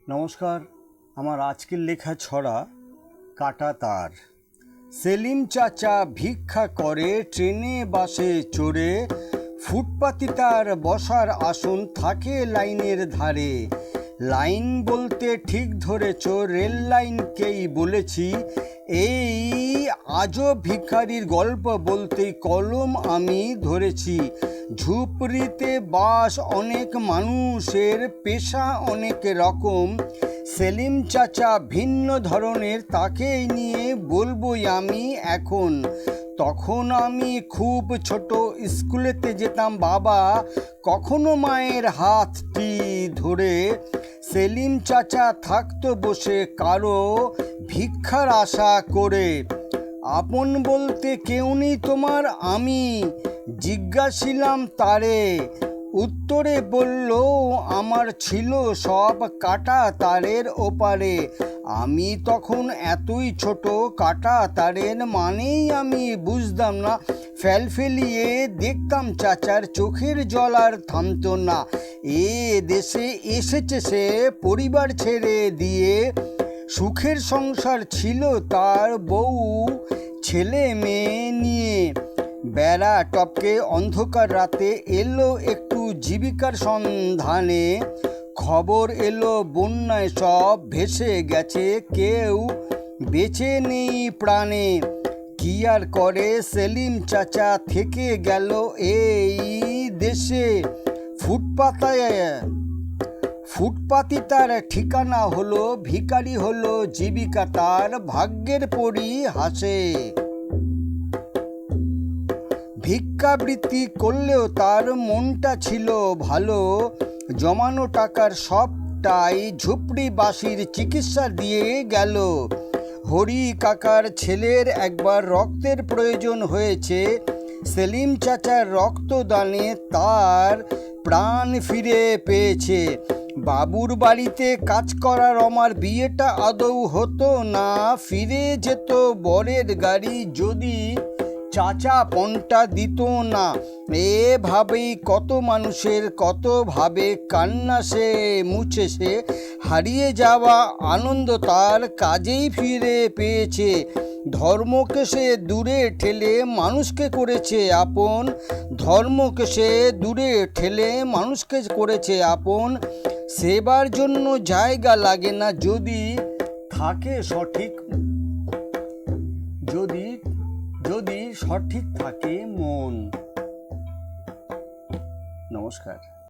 নমস্কার। আমার আজকের লেখা ছড়া কাটা তার। সেলিম চাচা ভিক্ষা করে ট্রেনে বাসে চড়ে, ফুটপাতি তার বসার আসন থাকে লাইনের ধারে। লাইন বলতে ঠিক ধরেছ, রেল লাইনকেই বলেছি। এই আজব ভিখারির গল্প বলতেই কলম আমি ধরেছি। ঝুপড়িতে বাস অনেক মানুষের, পেশা অনেক রকম। সেলিম চাচা ভিন্ন ধরনের, তাকেই নিয়ে বলবোই আমি এখন। তখন আমি খুব ছোট, স্কুলেতে যেতাম বাবা কখনো মায়ের হাতটি ধরে। সেলিম চাচা থাকতো বসে কারো ভিক্ষার আশা করে। আপন বলতে কেউ নেই তোমার, আমি জিজ্ঞাসিলাম তারে। উত্তরে বলল আমার ছিল সব কাটা তারের ওপারে। আমি তখন এতই ছোট, কাটা তারের মানেই আমি বুঝতাম না। ফেলফেলিয়ে দেখতাম চাচার চোখের জল আর থামতো না। এ দেশে এসেছে সে পরিবার ছেড়ে দিয়ে। সুখের সংসার ছিল তার, বউ ছেলে মেয়ে নিয়ে। বেড়া টপকে অন্ধকার রাতে এলো একটু জীবিকার সন্ধানে। খবর এলো বন্যায় সব ভেসে গেছে, কেউ বেঁচে নেই প্রাণে। কি আর করে সেলিম চাচা, থেকে গেল এই দেশে। ফুটপাতি তার ঠিকানা হলো, ভিখারি হলো জীবিকা তার, ভাগ্যের পরি হাসে। ভিক্ষাবৃত্তি করলেও তার মনটা ছিল ভালো। জমানো টাকার সবটাই ঝুপড়িবাসীর চিকিৎসা দিয়ে গেল। হরি কাকার ছেলের একবার রক্তের প্রয়োজন হয়েছে। সেলিম চাচার রক্তদানে তার প্রাণ ফিরে পেয়েছে। বাবুর বাড়িতে কাজ করার আমার বিয়েটা আদৌ হতো না। ফিরে যেত বরের গাড়ি যদি চাচা পণটা দিত না। এভাবেই কত মানুষের কত ভাবে কান্না সে মুছে সে। হারিয়ে যাওয়া আনন্দ তার কাজেই ফিরে পেয়েছে। ধর্মকে সে দূরে ঠেলে মানুষকে করেছে আপন। ধর্মকে সে দূরে ঠেলে মানুষকে করেছে আপন। সেবার জন্য জায়গা লাগে না, যদি থাকে সঠিক, যদি সঠিক থাকে মন। নমস্কার।